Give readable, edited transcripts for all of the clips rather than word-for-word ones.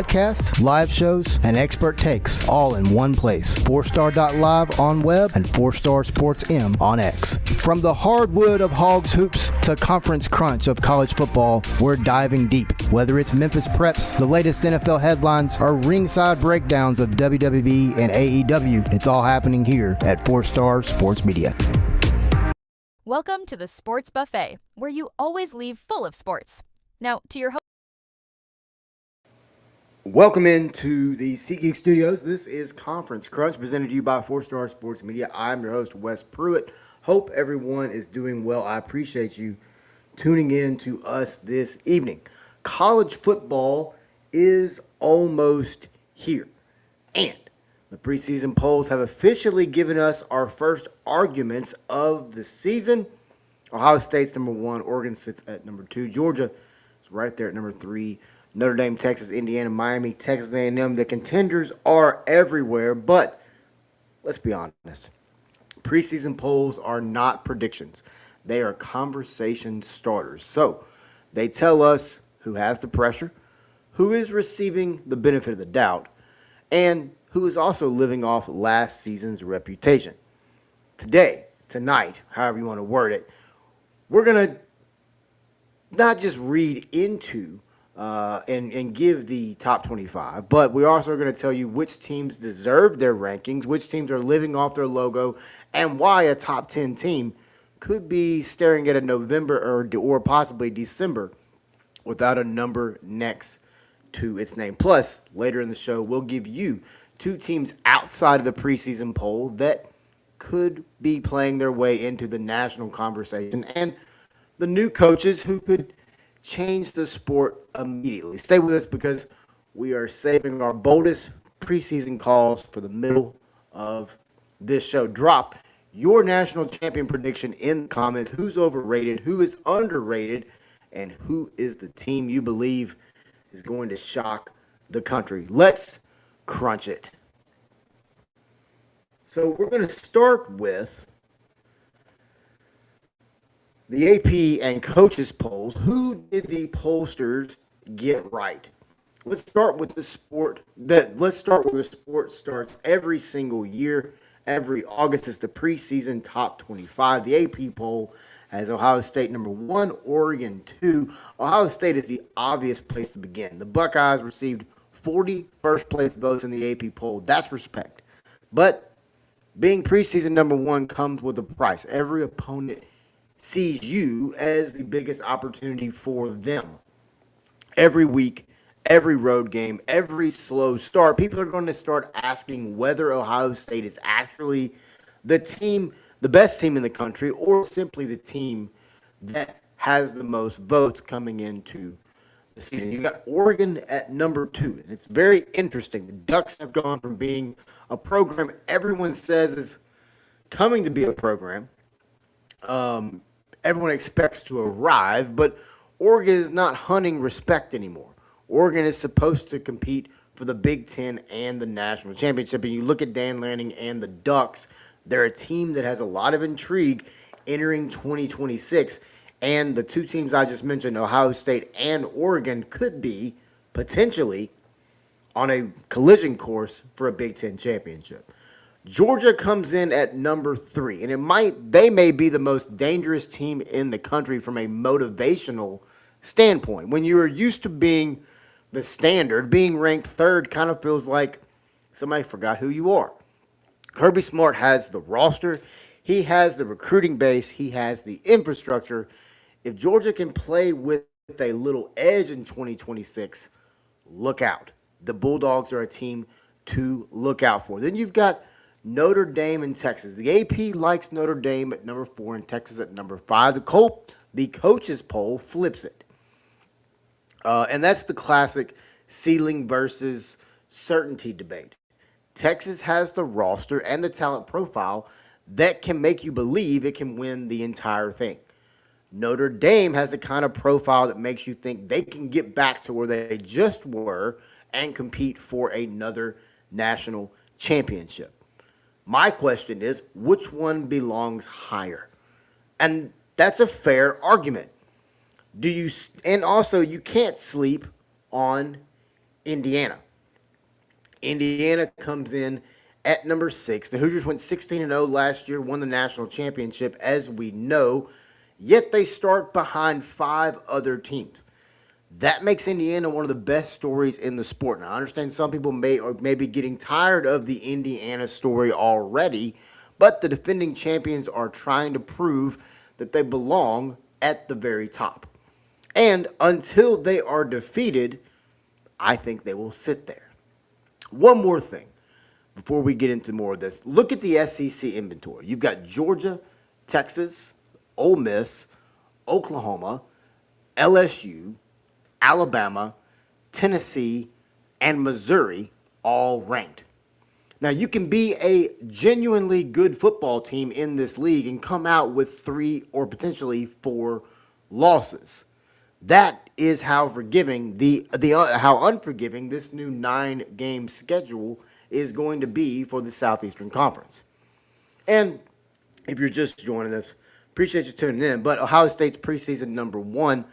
Podcasts, live shows, and expert takes all in one place. 4star.live on web and 4Star Sports M on X. From the hardwood of Hogs Hoops to conference crunch of college football, we're diving deep. Whether it's Memphis Preps, the latest NFL headlines, or ringside breakdowns of WWE and AEW, it's all happening here at 4Star Sports Media. Welcome to the Sports Buffet, where you always leave full of sports. Now, to your host. Welcome into the SeatGeek Studios. This is Conference Crunch, presented to you by 4Star Sports Media. I'm your host, Wes Pruitt. Hope everyone is doing well. I appreciate you tuning in to us this evening. College football is almost here, and the preseason polls have officially given us our first arguments of the season. Ohio State's number 1. Oregon sits at number 2. Georgia is right there at number 3. Notre Dame, Texas, Indiana, Miami, Texas A&M. The contenders are everywhere, but let's be honest. Preseason polls are not predictions. They are conversation starters. So they tell us who has the pressure, who is receiving the benefit of the doubt, and who is also living off last season's reputation. Today, tonight, however you want to word it, we're going to not just read into and give the top 25, but we're also going to tell you which teams deserve their rankings, which teams are living off their logo, and why a top 10 team could be staring at a November or possibly December without a number next to its name. Plus, later in the show, we'll give you 2 teams outside of the preseason poll that could be playing their way into the national conversation, and the new coaches who could change the sport immediately. Stay with us because we are saving our boldest preseason calls for the middle of this show. Drop your national champion prediction in the comments. Who's overrated, who is underrated, and who is the team you believe is going to shock the country. Let's crunch it. So we're going to start with the AP and coaches polls. Who did the pollsters get right? Let's start with the sport. Let's start with the sport starts every single year. Every August is the preseason top 25. The AP poll has Ohio State number 1, Oregon 2. Ohio State is the obvious place to begin. The Buckeyes received 40 first-place votes in the AP poll. That's respect. But being preseason number 1 comes with a price. Every opponent sees you as the biggest opportunity for them. Every week, every road game, every slow start, people are going to start asking whether Ohio State is actually the team, the best team in the country, or simply the team that has the most votes coming into the season. You got Oregon at number 2, and it's very interesting. The Ducks have gone from being a program everyone says is coming to be a program. Everyone expects to arrive, but Oregon is not hunting respect anymore. Oregon is supposed to compete for the Big Ten and the national championship. And you look at Dan Lanning and the Ducks, they're a team that has a lot of intrigue entering 2026. And the 2 teams I just mentioned, Ohio State and Oregon, could be potentially on a collision course for a Big Ten championship. Georgia comes in at number 3, and they may be the most dangerous team in the country from a motivational standpoint. When you are used to being the standard, being ranked 3rd kind of feels like somebody forgot who you are. Kirby Smart has the roster, he has the recruiting base, he has the infrastructure. If Georgia can play with a little edge in 2026, look out. The Bulldogs are a team to look out for. Then you've got Notre Dame and Texas. The AP likes Notre Dame at number 4 and Texas at number 5. The coaches poll flips it. And that's the classic ceiling versus certainty debate. Texas has the roster and the talent profile that can make you believe it can win the entire thing. Notre Dame has the kind of profile that makes you think they can get back to where they just were and compete for another national championship. My question is, which one belongs higher? And that's a fair argument. And also, you can't sleep on Indiana. Indiana comes in at number 6. The Hoosiers went 16-0 last year, won the national championship, as we know, yet they start behind 5 other teams. That makes Indiana one of the best stories in the sport. Now, I understand some people may be getting tired of the Indiana story already, but the defending champions are trying to prove that they belong at the very top. And until they are defeated, I think they will sit there. One more thing before we get into more of this. Look at the SEC inventory. You've got Georgia, Texas, Ole Miss, Oklahoma, LSU, Alabama, Tennessee, and Missouri all ranked. Now, you can be a genuinely good football team in this league and come out with 3 or potentially 4 losses. That is how forgiving how unforgiving this new 9-game schedule is going to be for the Southeastern Conference. And if you're just joining us, appreciate you tuning in. But Ohio State's preseason number 1.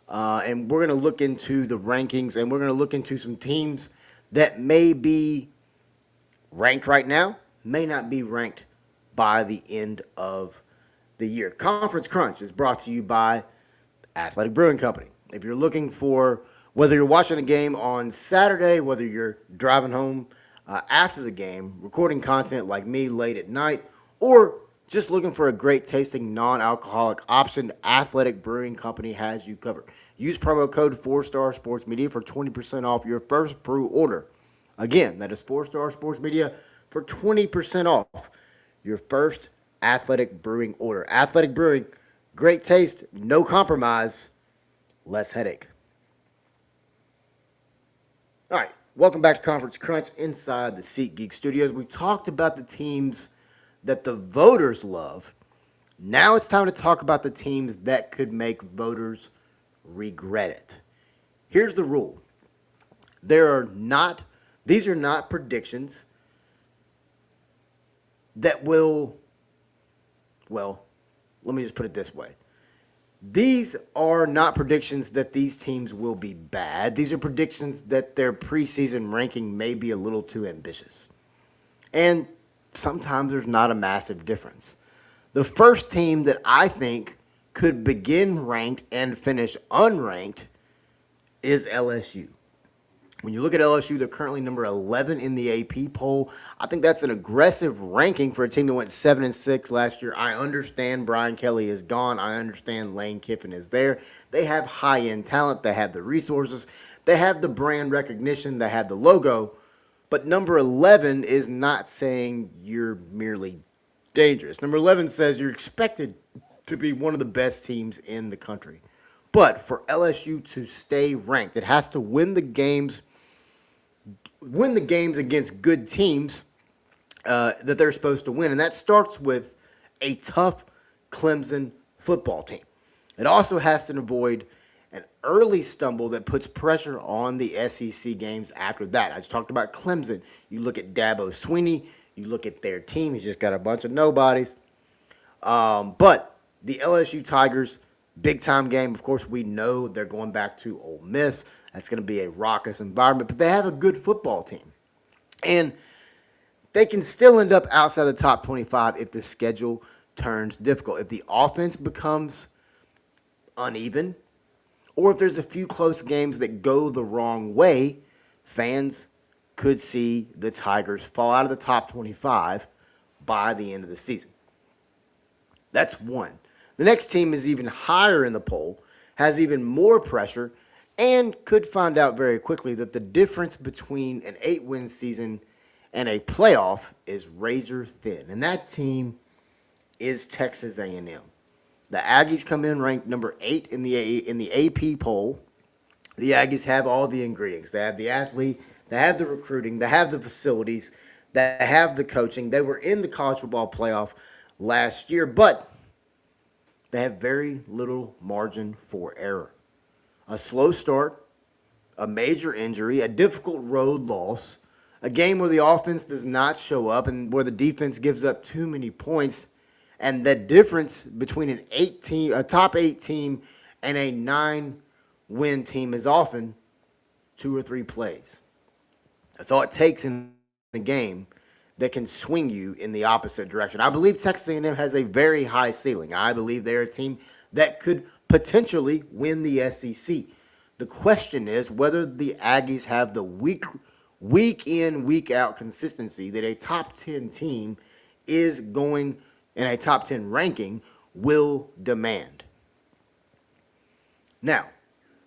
And we're going to look into the rankings, and we're going to look into some teams that may be ranked right now, may not be ranked by the end of the year. Conference Crunch is brought to you by Athletic Brewing Company. If you're looking for, whether you're watching a game on Saturday, whether you're driving home after the game, recording content like me late at night, or just looking for a great tasting non-alcoholic option, Athletic Brewing Company has you covered. Use promo code 4Star Sports Media for 20% off your first brew order. Again, that is 4Star Sports Media for 20% off your first Athletic Brewing order. Athletic Brewing, great taste, no compromise, less headache. All right, welcome back to Conference Crunch inside the SeatGeek Studios. We talked about the teams that the voters love. Now it's time to talk about the teams that could make voters regret it. Here's the rule. These are not predictions that will, well, let me just put it this way. These are not predictions that these teams will be bad. These are predictions that their preseason ranking may be a little too ambitious. And sometimes there's not a massive difference. The first team that I think could begin ranked and finish unranked is LSU. When you look at LSU, they're currently number 11 in the AP poll. I think that's an aggressive ranking for a team that went 7-6 last year. I understand Brian Kelly is gone. I understand Lane Kiffin is there. They have high-end talent. They have the resources. They have the brand recognition. They have the logo. But number 11 is not saying you're merely dangerous. Number 11 says you're expected to be one of the best teams in the country. But for LSU to stay ranked, it has to win the games against good teams that they're supposed to win. And that starts with a tough Clemson football team. It also has to avoid an early stumble that puts pressure on the SEC games after that. I just talked about Clemson. You look at Dabo Swinney. You look at their team. He's just got a bunch of nobodies. But the LSU Tigers, big-time game. Of course, we know they're going back to Ole Miss. That's going to be a raucous environment. But they have a good football team. And they can still end up outside the top 25 if the schedule turns difficult. If the offense becomes uneven, or if there's a few close games that go the wrong way, fans could see the Tigers fall out of the top 25 by the end of the season. That's one. The next team is even higher in the poll, has even more pressure, and could find out very quickly that the difference between an 8-win season and a playoff is razor thin. And that team is Texas A&M. The Aggies come in ranked number 8 in the AP poll. The Aggies have all the ingredients. They have the athlete, they have the recruiting, they have the facilities, they have the coaching. They were in the college football playoff last year, but they have very little margin for error. A slow start, a major injury, a difficult road loss, a game where the offense does not show up and where the defense gives up too many points, and the difference between a top 8 team and a 9-win team is often 2 or 3 plays. That's all it takes in a game that can swing you in the opposite direction. I believe Texas A&M has a very high ceiling. I believe they're a team that could potentially win the SEC. The question is whether the Aggies have the week in, week out consistency that a top 10 team is going in a top 10 ranking will demand. Now,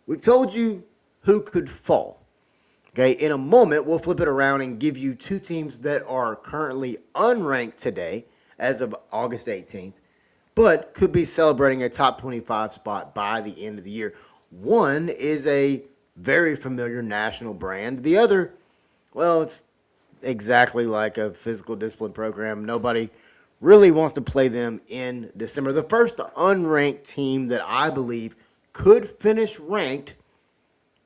we've told you who could fall. Okay, in a moment, we'll flip it around and give you two teams that are currently unranked today as of August 18th, but could be celebrating a top 25 spot by the end of the year. One is a very familiar national brand. The other, well, it's exactly like a physical discipline program. Nobody really wants to play them in December. The first unranked team that I believe could finish ranked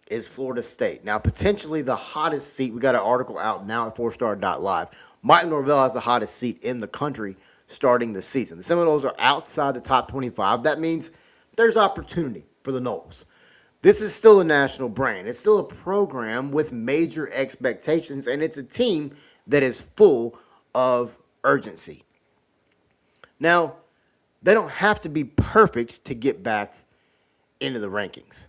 is Florida State. Now, potentially the hottest seat. We got an article out now at 4star.live. Mike Norvell has the hottest seat in the country starting the season. The Seminoles are outside the top 25. That means there's opportunity for the Noles. This is still a national brand. It's still a program with major expectations, and it's a team that is full of urgency. Now, they don't have to be perfect to get back into the rankings,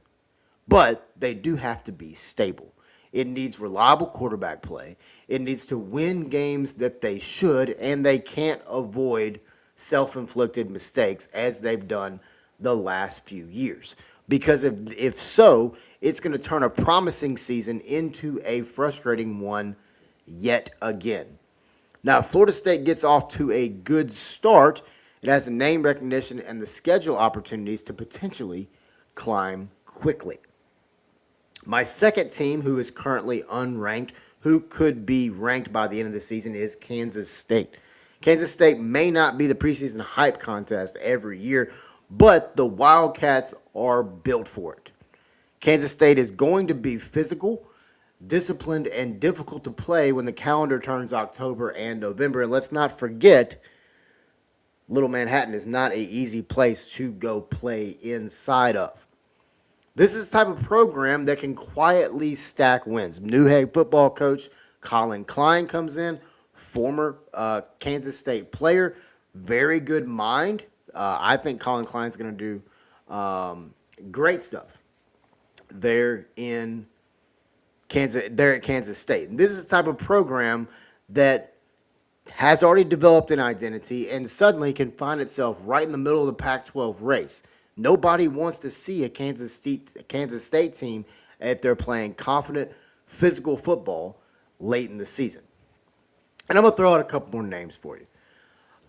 but they do have to be stable. It needs reliable quarterback play. It needs to win games that they should, and they can't avoid self-inflicted mistakes as they've done the last few years. Because if so, it's going to turn a promising season into a frustrating one yet again. Now, if Florida State gets off to a good start, it has the name recognition and the schedule opportunities to potentially climb quickly. My second team, who is currently unranked, who could be ranked by the end of the season, is Kansas State. Kansas State may not be the preseason hype contest every year, but the Wildcats are built for it. Kansas State is going to be physical, disciplined, and difficult to play when the calendar turns October and November. And let's not forget, Little Manhattan is not an easy place to go play inside of. This is the type of program that can quietly stack wins. New head football coach Colin Klein comes in, former Kansas State player, very good mind. I think Colin Klein's going to do great stuff there in Kansas. There at Kansas State. And this is the type of program that has already developed an identity and suddenly can find itself right in the middle of the Pac-12 race. Nobody wants to see a Kansas State team if they're playing confident, physical football late in the season. And I'm going to throw out a couple more names for you.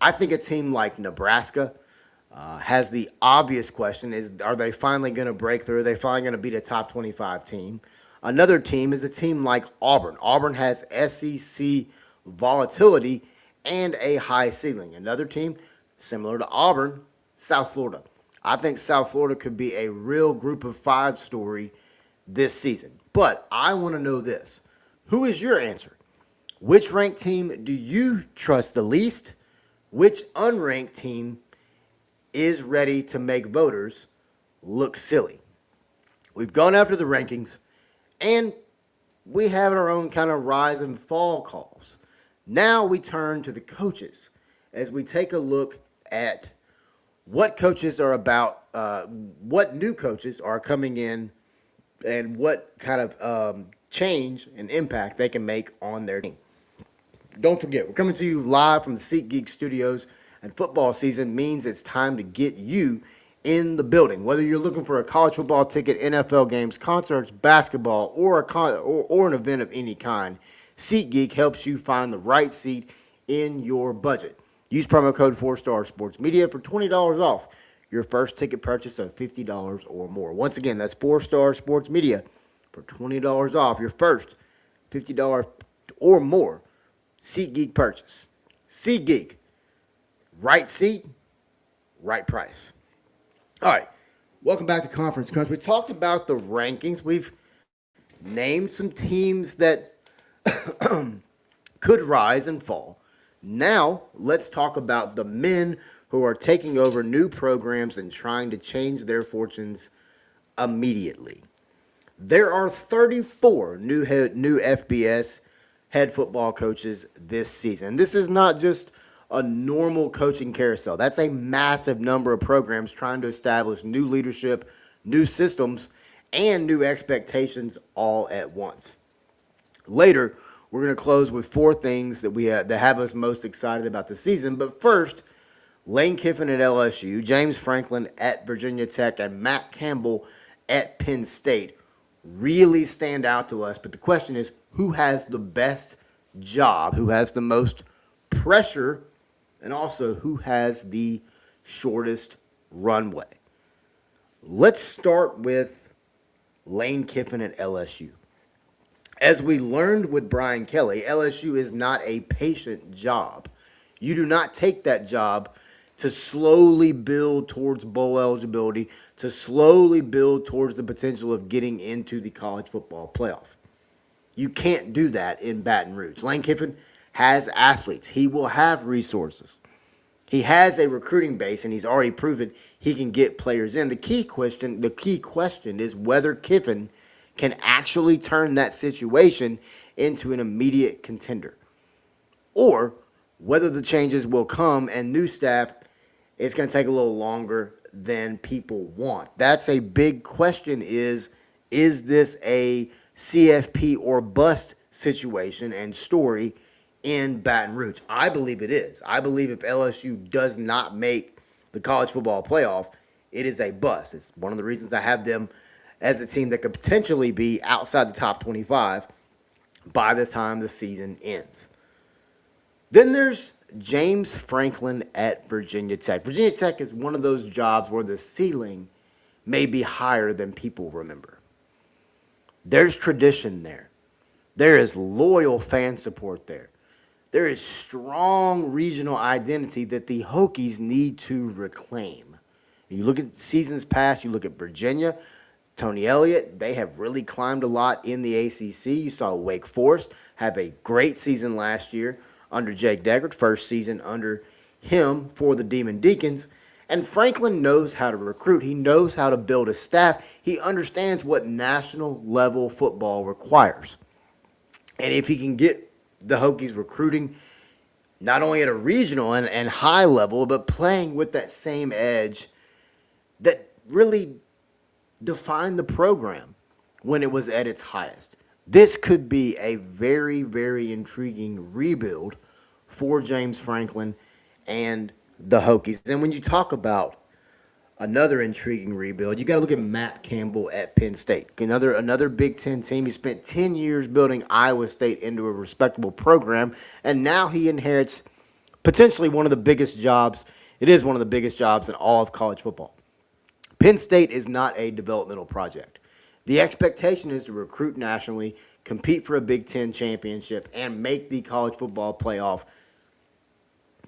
I think a team like Nebraska has the obvious question is, are they finally going to break through? Are they finally going to beat a top 25 team? Another team is a team like Auburn. Auburn has SEC volatility and a high ceiling. Another team similar to Auburn, South Florida. I think South Florida could be a real group of five story this season. But I want to know this. Who is your answer? Which ranked team do you trust the least? Which unranked team is ready to make voters look silly? We've gone after the rankings, and we have our own kind of rise and fall calls. Now we turn to the coaches as we take a look at what coaches are about, what new coaches are coming in, and what kind of change and impact they can make on their team. Don't forget, we're coming to you live from the SeatGeek Studios, and football season means it's time to get you in the building. Whether you're looking for a college football ticket, NFL games, concerts, basketball, or an event of any kind, SeatGeek helps you find the right seat in your budget. Use promo code 4Star Sports Media for $20 off your first ticket purchase of $50 or more. Once again, that's 4Star Sports Media for $20 off your first $50 or more SeatGeek purchase. SeatGeek, right seat, right price. All right, welcome back to Conference Crunch. We talked about the rankings. We've named some teams that could rise and fall. Now, let's talk about the men who are taking over new programs and trying to change their fortunes immediately. There are 34 new FBS head football coaches this season. This is not just a normal coaching carousel. That's a massive number of programs trying to establish new leadership, new systems, and new expectations all at once. Later, we're going to close with 4 things that that have us most excited about the season. But first, Lane Kiffin at LSU, James Franklin at Virginia Tech, and Matt Campbell at Penn State really stand out to us. But the question is, who has the best job, who has the most pressure, and also who has the shortest runway? Let's start with Lane Kiffin at LSU. As we learned with Brian Kelly, LSU is not a patient job. You do not take that job to slowly build towards bowl eligibility, to slowly build towards the potential of getting into the college football playoff. You can't do that in Baton Rouge. Lane Kiffin has athletes. He will have resources. He has a recruiting base, and he's already proven he can get players in. The key question is whether Kiffin can actually turn that situation into an immediate contender, or whether the changes will come and new staff, it's going to take a little longer than people want. That's a big question. Is this a CFP or bust situation and story in Baton Rouge? I believe it is. I believe if LSU does not make the college football playoff, it is a bust. It's one of the reasons I have them as a team that could potentially be outside the top 25 by the time the season ends. Then there's James Franklin at Virginia Tech. Virginia Tech is one of those jobs where the ceiling may be higher than people remember. There's tradition there. There is loyal fan support there. There is strong regional identity that the Hokies need to reclaim. You look at seasons past, you look at Virginia, Tony Elliott, they have really climbed a lot in the ACC. You saw Wake Forest have a great season last year under Jake Deggert, first season under him for the Demon Deacons. And Franklin knows how to recruit. He knows how to build a staff. He understands what national level football requires. And if he can get the Hokies recruiting not only at a regional and high level, but playing with that same edge that really defined the program when it was at its highest. This could be a very, very intriguing rebuild for James Franklin and the Hokies. And when you talk about another intriguing rebuild, you got to look at Matt Campbell at Penn State. Another Big Ten team. He spent 10 years building Iowa State into a respectable program, and now he inherits potentially one of the biggest jobs. It is one of the biggest jobs in all of college football. Penn State is not a developmental project. The expectation is to recruit nationally, compete for a Big Ten championship, and make the college football playoff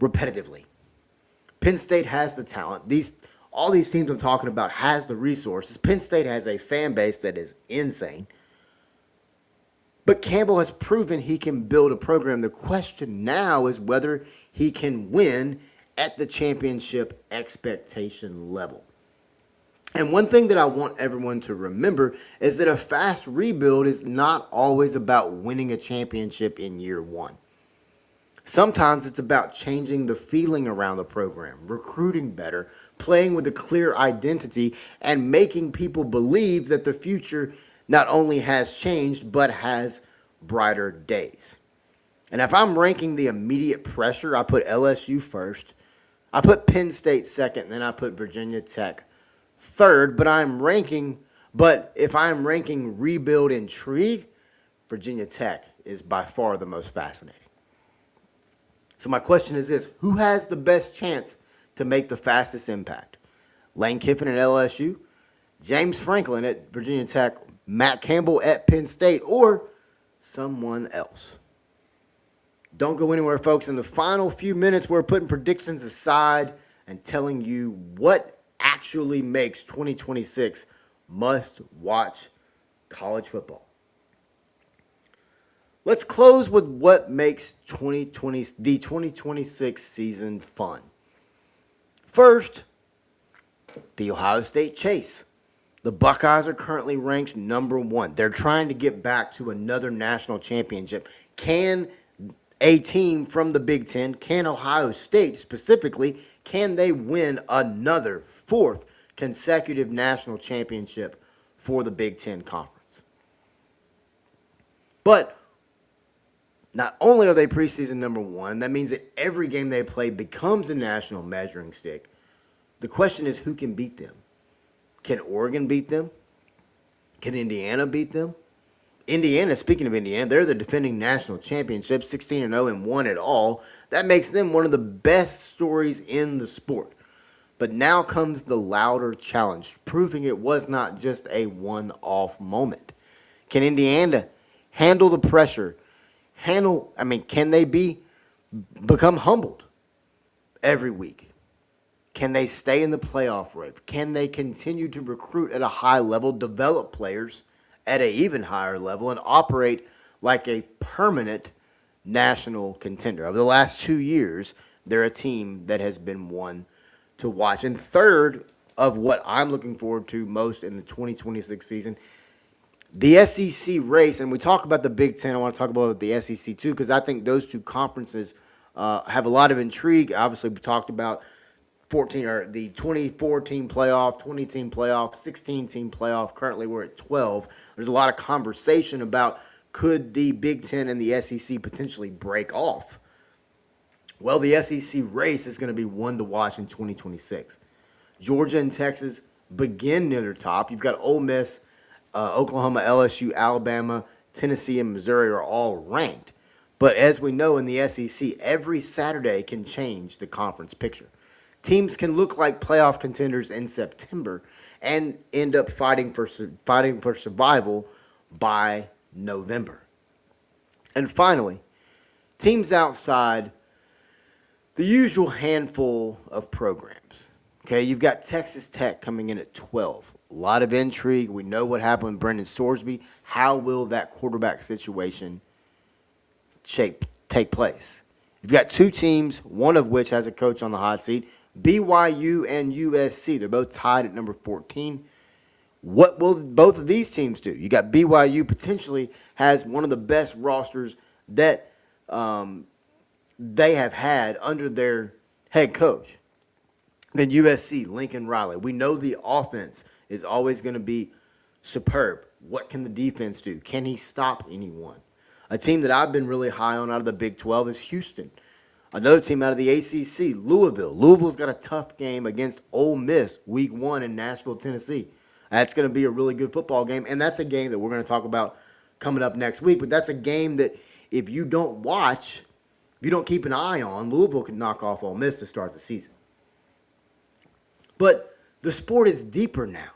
repetitively. Penn State has the talent. All these teams I'm talking about has the resources. Penn State has a fan base that is insane. But Campbell has proven he can build a program. The question now is whether he can win at the championship expectation level. And one thing that I want everyone to remember is that a fast rebuild is not always about winning a championship in year one. Sometimes it's about changing the feeling around the program, recruiting better, playing with a clear identity, and making people believe that the future not only has changed, but has brighter days. And if I'm ranking the immediate pressure, I put LSU first, I put Penn State second, and then I put Virginia Tech third. But if I'm ranking rebuild intrigue, Virginia Tech is by far the most fascinating. So my question is this: who has the best chance to make the fastest impact? Lane Kiffin at LSU, James Franklin at Virginia Tech, Matt Campbell at Penn State, or someone else? Don't go anywhere, folks. In the final few minutes, we're putting predictions aside and telling you what actually makes 2026 must-watch college football. Let's close with what makes the 2026 season fun. First, the Ohio State Chase. The Buckeyes are currently ranked number 1. They're trying to get back to another national championship. Can a team from the Big Ten, can Ohio State specifically, can they win another 4th consecutive national championship for the Big Ten Conference? But not only are they preseason number 1, that means that every game they play becomes a national measuring stick. The question is, who can beat them? Can Oregon beat them? Can Indiana beat them? Indiana, speaking of Indiana, they're the defending national championship, 16-0 and won it all. That makes them one of the best stories in the sport. But now comes the louder challenge, proving it was not just a one-off moment. Can Indiana handle the pressure? Can they become humbled every week? Can they stay in the playoff race? Can they continue to recruit at a high level, develop players at an even higher level, and operate like a permanent national contender? Over the last 2 years, they're a team that has been one to watch. And third of what I'm looking forward to most in the 2026 season, the SEC race. And we talk about the Big Ten. I want to talk about the SEC too, because I think those two conferences have a lot of intrigue. Obviously, we talked about the 24-team playoff, 20-team playoff, 16-team playoff. Currently, we're at 12. There's a lot of conversation about could the Big Ten and the SEC potentially break off. Well, the SEC race is going to be one to watch in 2026. Georgia and Texas begin near the top. You've got Ole Miss, Oklahoma, LSU, Alabama, Tennessee, and Missouri are all ranked. But as we know in the SEC, every Saturday can change the conference picture. Teams can look like playoff contenders in September and end up fighting for survival by November. And finally, teams outside the usual handful of programs. Okay, you've got Texas Tech coming in at 12. A lot of intrigue. We know what happened with Brendan Sorsby. How will that quarterback situation take place? You've got two teams, one of which has a coach on the hot seat, BYU and USC. They're both tied at number 14. What will both of these teams do? You got BYU potentially has one of the best rosters that they have had under their head coach. Then USC, Lincoln Riley. We know the offense is always going to be superb. What can the defense do? Can he stop anyone? A team that I've been really high on out of the Big 12 is Houston. Another team out of the ACC, Louisville. Louisville's got a tough game against Ole Miss week 1 in Nashville, Tennessee. That's going to be a really good football game, and that's a game that we're going to talk about coming up next week. But that's a game that if you don't watch, if you don't keep an eye on, Louisville can knock off Ole Miss to start the season. But the sport is deeper now.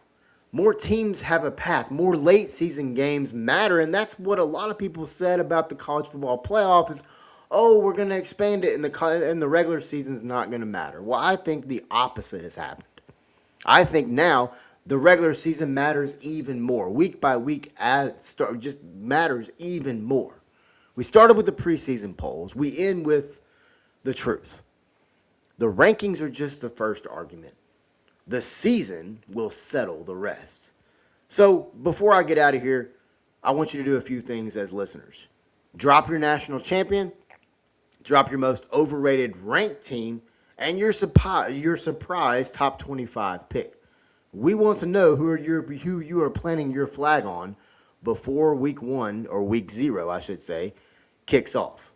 More teams have a path. More late-season games matter, and that's what a lot of people said about the college football playoff is, oh, we're going to expand it, and the regular season is not going to matter. Well, I think the opposite has happened. I think now the regular season matters even more. Week by week just matters even more. We started with the preseason polls. We end with the truth. The rankings are just the first argument. The season will settle the rest. So before I get out of here, I want you to do a few things as listeners. Drop your national champion, drop your most overrated ranked team, and your surprise top 25 pick. We want to know who you are planting your flag on before week 1, or week 0, I should say, kicks off.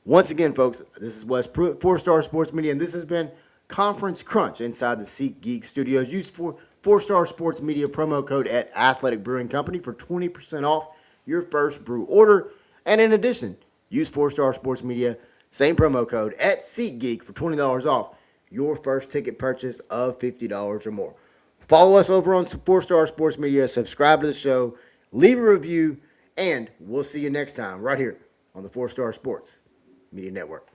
Once again, folks, this is Wes Pruitt, 4-Star Sports Media, and this has been Conference Crunch inside the SeatGeek Studios. Use 4-Star Sports Media promo code at Athletic Brewing Company for 20% off your first brew order. And in addition, use 4-Star Sports Media, same promo code at SeatGeek for $20 off your first ticket purchase of $50 or more. Follow us over on 4-Star Sports Media. Subscribe to the show. Leave a review. And we'll see you next time right here on the 4-Star Sports Media Network.